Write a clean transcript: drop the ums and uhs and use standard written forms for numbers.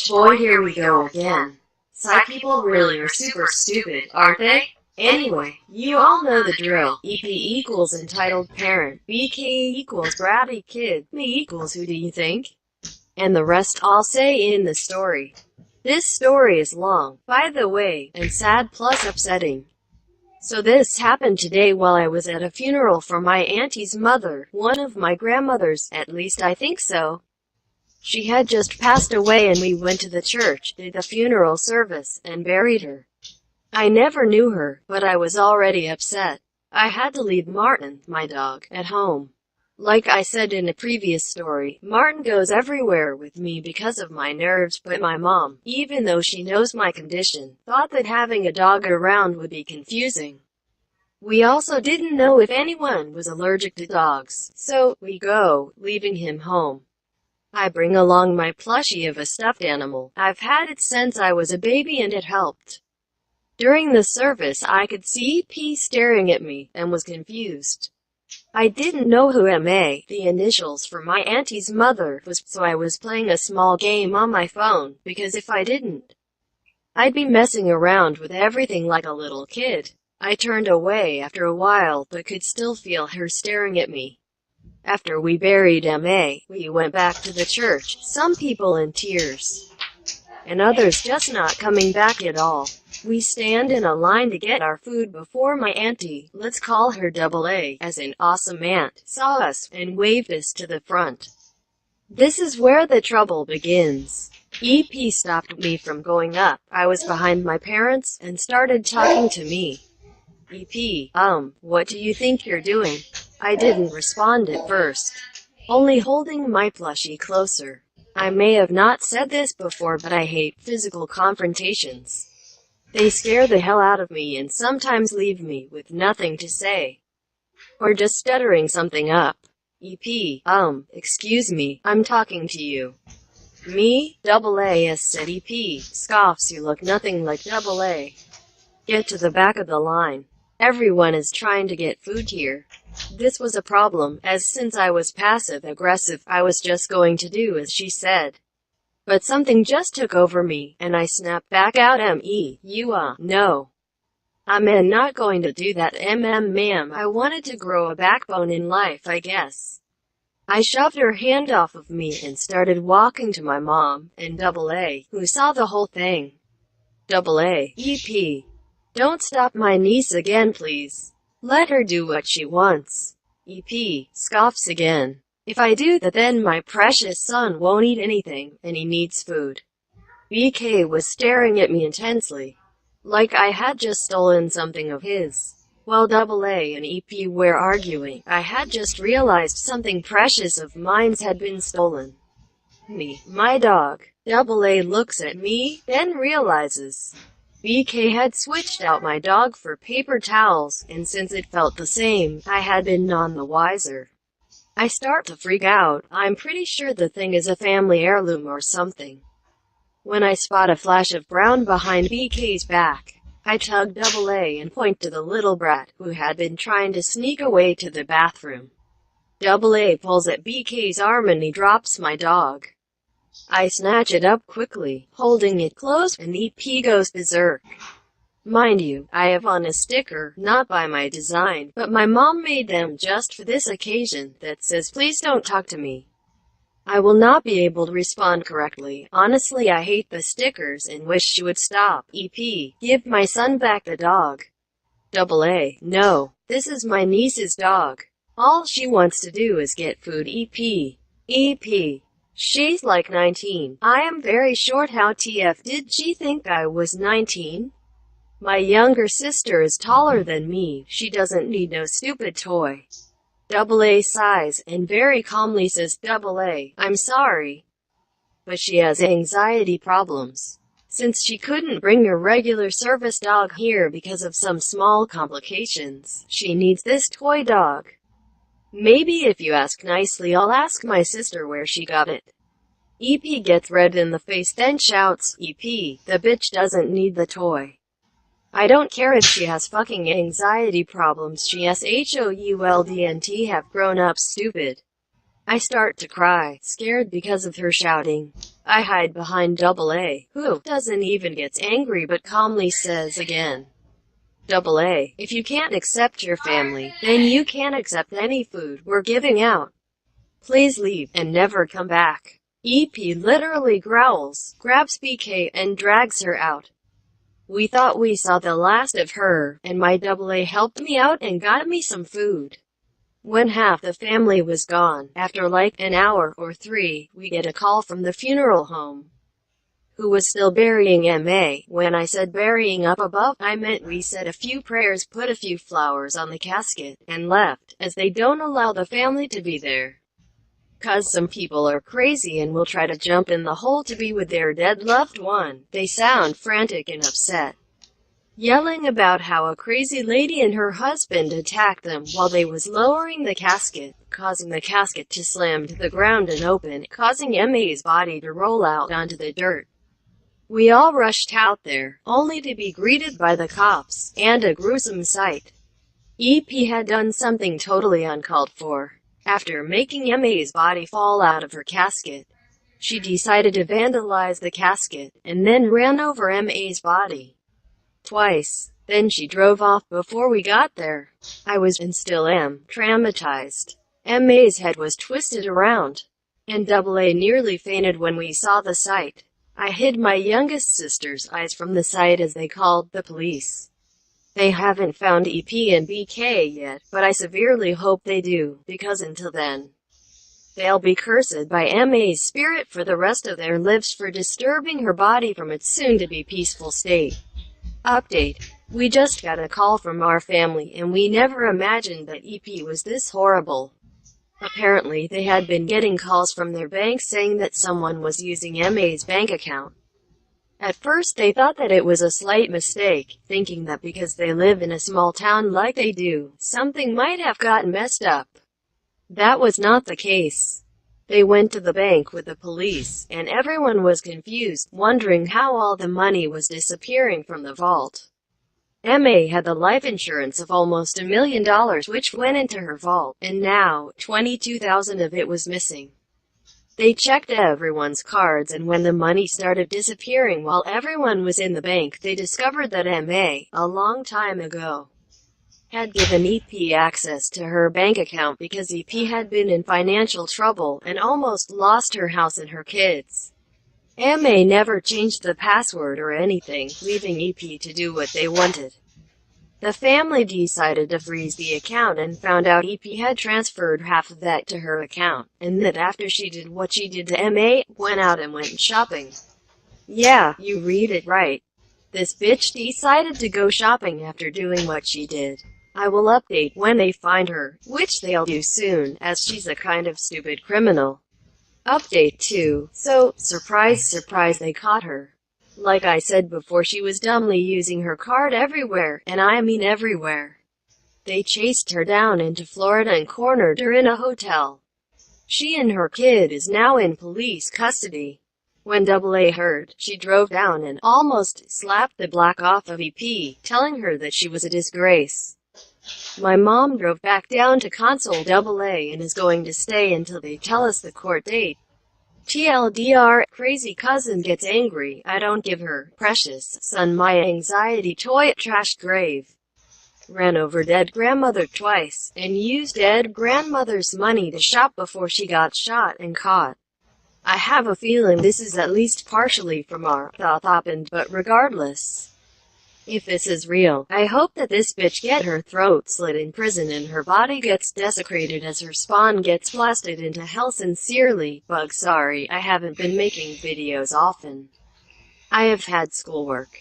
Boy, here we go again. Psych people really are super stupid, aren't they? Anyway, you all know the drill. EP equals entitled parent, BK equals bratty kid, me equals who do you think? And the rest I'll say in the story. This story is long, by the way, and sad plus upsetting. So this happened today while I was at a funeral for my auntie's mother, one of my grandmothers, at least I think so. She had just passed away and we went to the church, did the funeral service, and buried her. I never knew her, but I was already upset. I had to leave Martin, my dog, at home. Like I said in a previous story, Martin goes everywhere with me because of my nerves, but my mom, even though she knows my condition, thought that having a dog around would be confusing. We also didn't know if anyone was allergic to dogs, so we go, leaving him home. I bring along my plushie of a stuffed animal. I've had it since I was a baby and it helped. During the service I could see P staring at me, and was confused. I didn't know who MA, the initials for my auntie's mother, was, so I was playing a small game on my phone, because if I didn't, I'd be messing around with everything like a little kid. I turned away after a while, but could still feel her staring at me. After we buried MA, we went back to the church, some people in tears, and others just not coming back at all. We stand in a line to get our food before my auntie, let's call her Double A, as in awesome aunt, saw us, and waved us to the front. This is where the trouble begins. EP stopped me from going up. I was behind my parents, and started talking to me. EP, what do you think you're doing? I didn't respond at first, only holding my plushie closer. I may have not said this before, but I hate physical confrontations. They scare the hell out of me and sometimes leave me with nothing to say, or just stuttering something up. EP, excuse me, I'm talking to you. Me, Double A, said EP, scoffs, you look nothing like Double A. Get to the back of the line. Everyone is trying to get food here. This was a problem, as since I was passive-aggressive, I was just going to do as she said. But something just took over me, and I snapped back out, no. I'm not going to do that, ma'am. I wanted to grow a backbone in life, I guess. I shoved her hand off of me and started walking to my mom, and Double A, who saw the whole thing. Double A, EP, don't stop my niece again, please. Let her do what she wants. EP, scoffs again. If I do that, then my precious son won't eat anything, and he needs food. BK was staring at me intensely, like I had just stolen something of his. While Double A and EP were arguing, I had just realized something precious of mine had been stolen. Me, my dog. Double A looks at me, then realizes BK had switched out my dog for paper towels, and since it felt the same, I had been none the wiser. I start to freak out. I'm pretty sure the thing is a family heirloom or something, when I spot a flash of brown behind BK's back. I tug Double A and point to the little brat, who had been trying to sneak away to the bathroom. Double A pulls at BK's arm and he drops my dog. I snatch it up quickly, holding it close, and EP goes berserk. Mind you, I have on a sticker, not by my design, but my mom made them just for this occasion, that says please don't talk to me. I will not be able to respond correctly. Honestly, I hate the stickers and wish she would stop. EP, give my son back the dog. Double A, no, this is my niece's dog. All she wants to do is get food. EP, she's like 19. I am very short. How TF did she think I was 19? My younger sister is taller than me. She doesn't need no stupid toy. Double A sighs, and very calmly says, Double A, I'm sorry, but she has anxiety problems. Since she couldn't bring her regular service dog here because of some small complications, she needs this toy dog. Maybe if you ask nicely, I'll ask my sister where she got it. EP gets red in the face, then shouts, EP, the bitch doesn't need the toy. I don't care if she has fucking anxiety problems, she has HOULDNT have grown up stupid. I start to cry, scared because of her shouting. I hide behind AA, who doesn't even get angry but calmly says again, AA, if you can't accept your family, then you can't accept any food we're giving out. Please leave and never come back. EP literally growls, grabs BK and drags her out. We thought we saw the last of her, and my AA helped me out and got me some food. When half the family was gone, after like an hour or 3, we get a call from the funeral home, who was still burying MA. When I said burying up above, I meant we said a few prayers, put a few flowers on the casket, and left, as they don't allow the family to be there. 'Cause some people are crazy and will try to jump in the hole to be with their dead loved one. They sound frantic and upset, yelling about how a crazy lady and her husband attacked them while they was lowering the casket, causing the casket to slam to the ground and open, causing MA's body to roll out onto the dirt. We all rushed out there, only to be greeted by the cops, and a gruesome sight. EP had done something totally uncalled for. After making MA's body fall out of her casket, she decided to vandalize the casket, and then ran over MA's body twice. Then she drove off before we got there. I was, and still am, traumatized. MA's head was twisted around, and AA nearly fainted when we saw the sight. I hid my youngest sister's eyes from the sight as they called the police. They haven't found EP and BK yet, but I severely hope they do, because until then, they'll be cursed by MA's spirit for the rest of their lives for disturbing her body from its soon-to-be peaceful state. Update. We just got a call from our family and we never imagined that EP was this horrible. Apparently they had been getting calls from their bank saying that someone was using MA's bank account. At first they thought that it was a slight mistake, thinking that because they live in a small town like they do, something might have gotten messed up. That was not the case. They went to the bank with the police, and everyone was confused, wondering how all the money was disappearing from the vault. MA had the life insurance of almost $1 million which went into her vault, and now, $22,000 of it was missing. They checked everyone's cards, and when the money started disappearing while everyone was in the bank, they discovered that MA, a long time ago, had given EP access to her bank account because EP had been in financial trouble and almost lost her house and her kids. MA never changed the password or anything, leaving EP to do what they wanted. The family decided to freeze the account and found out EP had transferred half of that to her account, and that after she did what she did to MA, went out and went shopping. Yeah, you read it right. This bitch decided to go shopping after doing what she did. I will update when they find her, which they'll do soon, as she's a kind of stupid criminal. Update 2. So, surprise surprise, they caught her. Like I said before, she was dumbly using her card everywhere, and I mean everywhere. They chased her down into Florida and cornered her in a hotel. She and her kid is now in police custody. When AA heard, she drove down and almost slapped the block off of EP, telling her that she was a disgrace. My mom drove back down to console AA and is going to stay until they tell us the court date. TLDR, crazy cousin gets angry, I don't give her precious son my anxiety toy at trash grave. Ran over dead grandmother twice, and used dead grandmother's money to shop before she got shot and caught. I have a feeling this is at least partially from our thought happened, but regardless, if this is real, I hope that this bitch get her throat slit in prison and her body gets desecrated as her spawn gets blasted into hell. Sincerely, Bug. Sorry I haven't been making videos often. I have had schoolwork.